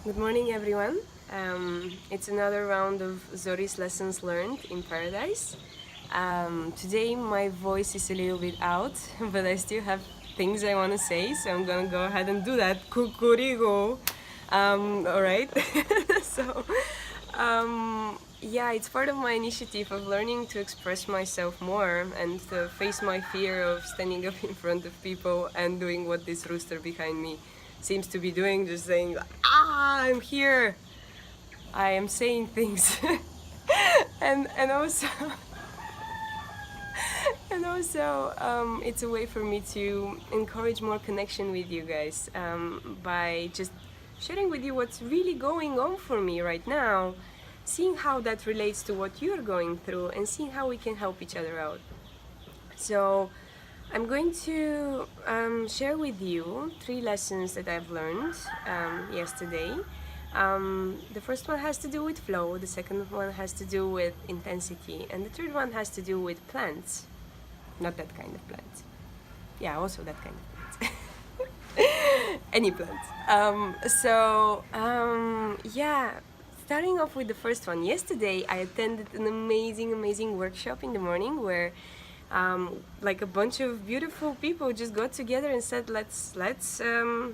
Good morning, everyone. It's another round of Zori's Lessons Learned in Paradise. Today, my voice is a little bit out, but I still have things I want to say, so I'm gonna go ahead and do that. Kukurigo! Alright. so, yeah, it's part of my initiative of learning to express myself more and to face my fear of standing up in front of people and doing what this rooster behind me seems to be doing, just saying, I'm here. I am saying things. and also it's a way for me to encourage more connection with you guys by just sharing with you what's really going on for me right now, seeing how that relates to what you're going through, and seeing how we can help each other out. So I'm going to share with you 3 lessons that I've learned yesterday. The first one has to do with flow, the second one has to do with intensity, and the third one has to do with plants. Not that kind of plants. Yeah, also that kind of plants. Any plants. Yeah, starting off with the first one. Yesterday I attended an amazing workshop in the morning where like a bunch of beautiful people just got together and said, let's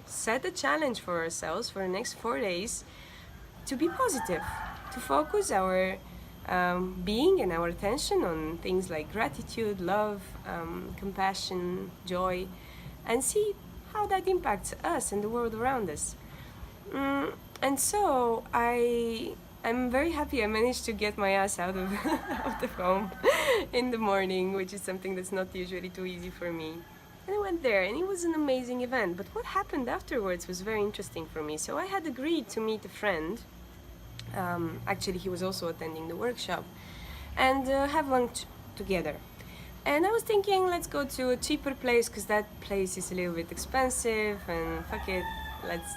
set a challenge for ourselves for the next 4 days to be positive, to focus our being and our attention on things like gratitude, love, compassion, joy, and see how that impacts us and the world around us. And so I'm very happy I managed to get my ass out of, out of home in the morning, which is something that's not usually too easy for me. And I went there, and it was an amazing event. But what happened afterwards was very interesting for me. So I had agreed to meet a friend. Actually, he was also attending the workshop, and have lunch together. And I was thinking, let's go to a cheaper place because that place is a little bit expensive, and fuck it,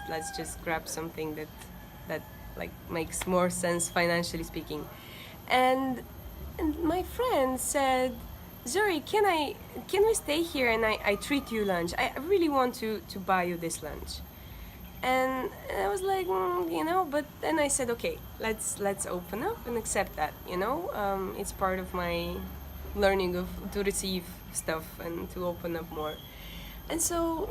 let's just grab something that like makes more sense financially speaking. And my friend said, Zori, can we stay here and I treat you lunch? I really want to buy you this lunch. And I was like, but then I said, okay, let's open up and accept that, it's part of my learning to receive stuff and to open up more. And so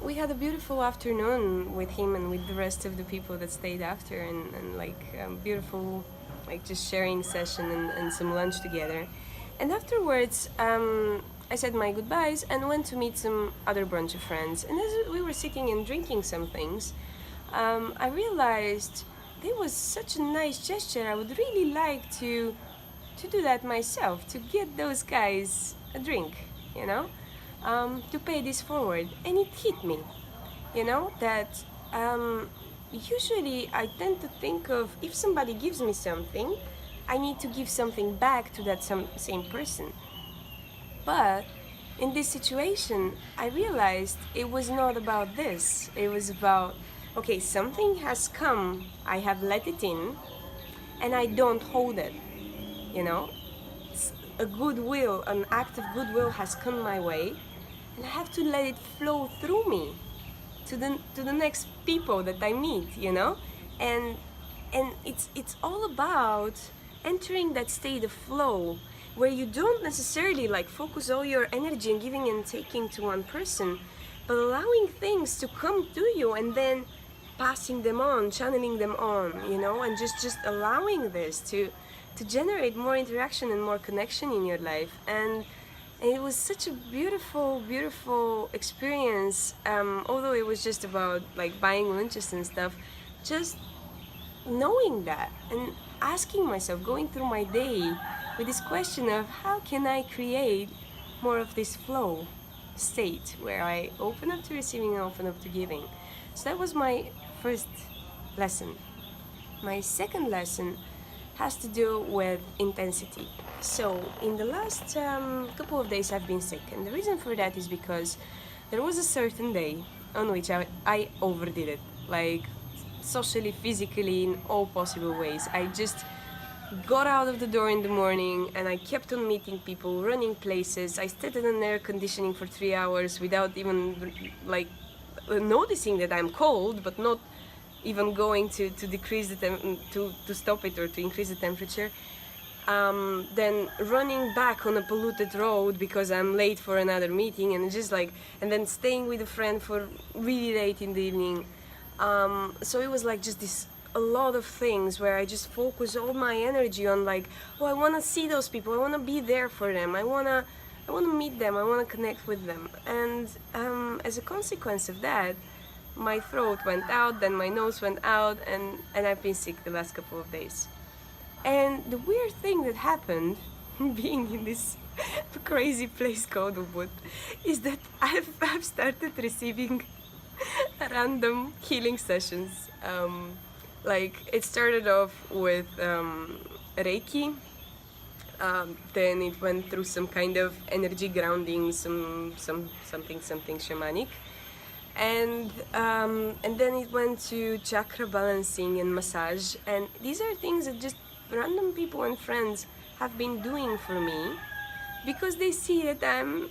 we had a beautiful afternoon with him and with the rest of the people that stayed after, and like beautiful, like just sharing session and some lunch together. And afterwards, I said my goodbyes and went to meet some other bunch of friends. And as we were sitting and drinking some things, I realized there was such a nice gesture. I would really like to do that myself, to get those guys a drink, to pay this forward. And it hit me, that usually I tend to think of, if somebody gives me something, I need to give something back to that same person. But in this situation, I realized it was not about this. It was about, okay, something has come, I have let it in, and I don't hold it, A goodwill, an act of goodwill has come my way, and I have to let it flow through me to the next people that I meet, and it's all about entering that state of flow where you don't necessarily like focus all your energy and giving and taking to one person, but allowing things to come to you and then passing them on, channeling them on, and just allowing this to generate more interaction and more connection in your life. And it was such a beautiful experience, although it was just about like buying lunches and stuff, just knowing that and asking myself, going through my day with this question of how can I create more of this flow state where I open up to receiving and open up to giving. So that was my first lesson. My second lesson has to do with intensity. So in the last couple of days I've been sick, and the reason for that is because there was a certain day on which I overdid it, like socially, physically, in all possible ways. I just got out of the door in the morning and I kept on meeting people, running places. I stayed in air conditioning for 3 hours without even like noticing that I'm cold, but not even going to decrease to stop it or to increase the temperature. Then running back on a polluted road because I'm late for another meeting, and just like, and then staying with a friend for really late in the evening. So it was like just this, a lot of things where I just focus all my energy on like, oh, I want to see those people, I want to be there for them, I want to meet them, I want to connect with them. And as a consequence of that, my throat went out, then my nose went out, and I've been sick the last couple of days. And the weird thing that happened, being in this crazy place called Ubud, is that I've started receiving random healing sessions. Like, it started off with Reiki, then it went through some kind of energy grounding, something shamanic, and then it went to chakra balancing and massage. And these are things that just random people and friends have been doing for me because they see that I'm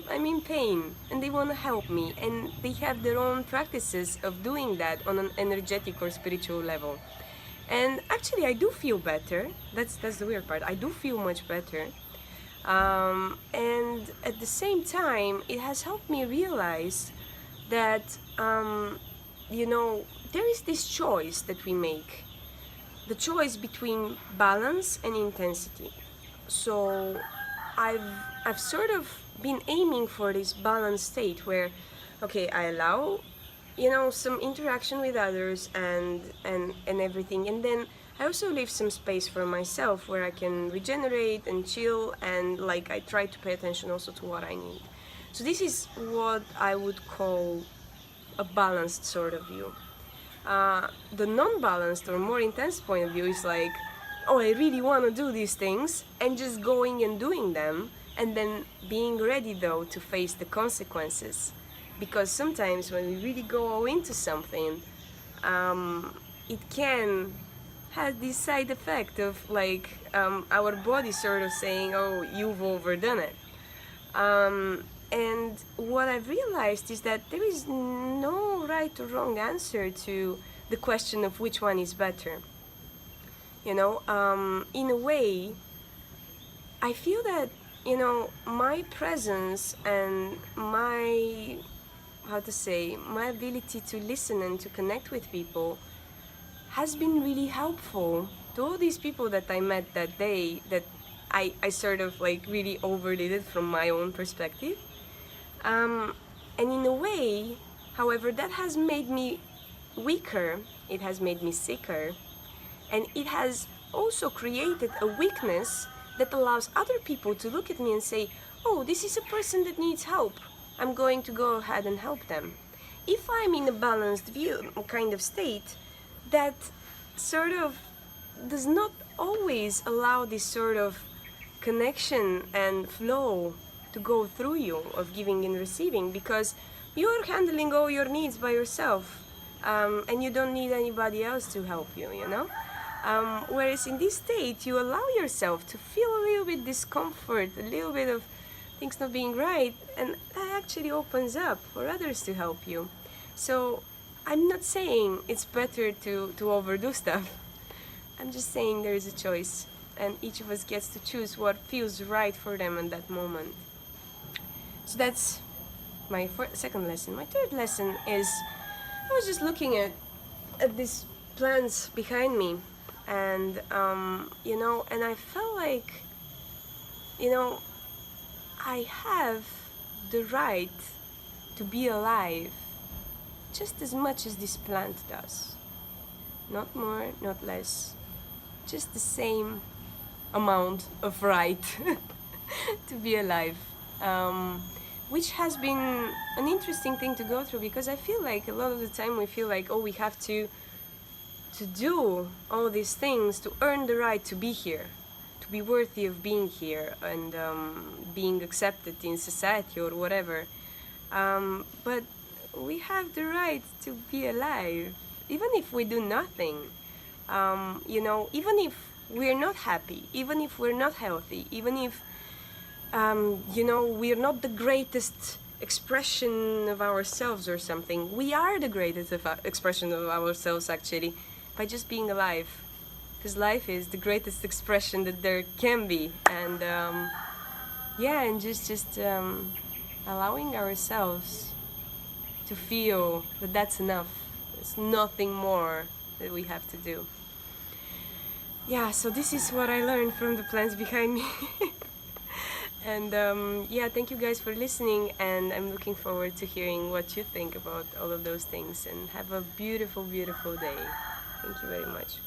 in pain and they want to help me, and they have their own practices of doing that on an energetic or spiritual level. And actually I do feel better. That's the weird part. I do feel much better, and at the same time it has helped me realize that there is this choice that we make, the choice between balance and intensity. So I've sort of been aiming for this balanced state where, okay, I allow some interaction with others and everything, and then I also leave some space for myself where I can regenerate and chill, and like I try to pay attention also to what I need. So this is what I would call a balanced sort of view. The non-balanced or more intense point of view is like, oh, I really want to do these things, and just going and doing them, and then being ready though to face the consequences. Because sometimes when we really go all into something, it can have this side effect of like our body sort of saying, oh, you've overdone it. And what I've realized is that there is no right or wrong answer to the question of which one is better. In a way, I feel that, my presence and my ability to listen and to connect with people has been really helpful to all these people that I met that day, that I sort of like really overdid it from my own perspective. And in a way, however, that has made me weaker, it has made me sicker, and it has also created a weakness that allows other people to look at me and say, oh, this is a person that needs help, I'm going to go ahead and help them. If I'm in a balanced view kind of state, that sort of does not always allow this sort of connection and flow to go through you of giving and receiving, because you're handling all your needs by yourself, and you don't need anybody else to help you, whereas in this state you allow yourself to feel a little bit discomfort, a little bit of things not being right, and that actually opens up for others to help you. So I'm not saying it's better to overdo stuff. I'm just saying there is a choice, and each of us gets to choose what feels right for them in that moment. So that's my second lesson. My third lesson is, I was just looking at these plants behind me, and and I felt like, I have the right to be alive just as much as this plant does. Not more, not less. Just the same amount of right to be alive. Which has been an interesting thing to go through, because I feel like a lot of the time we feel like, oh, we have to do all these things to earn the right to be here, to be worthy of being here and being accepted in society or whatever. But we have the right to be alive, even if we do nothing. Even if we're not happy, even if we're not healthy, even if we're not the greatest expression of ourselves or something. We are the greatest expression of ourselves, actually, by just being alive. Because life is the greatest expression that there can be. And yeah, and just allowing ourselves to feel that that's enough. There's nothing more that we have to do. Yeah, so this is what I learned from the plants behind me. And yeah, thank you guys for listening, and I'm looking forward to hearing what you think about all of those things, and have a beautiful, beautiful day. Thank you very much.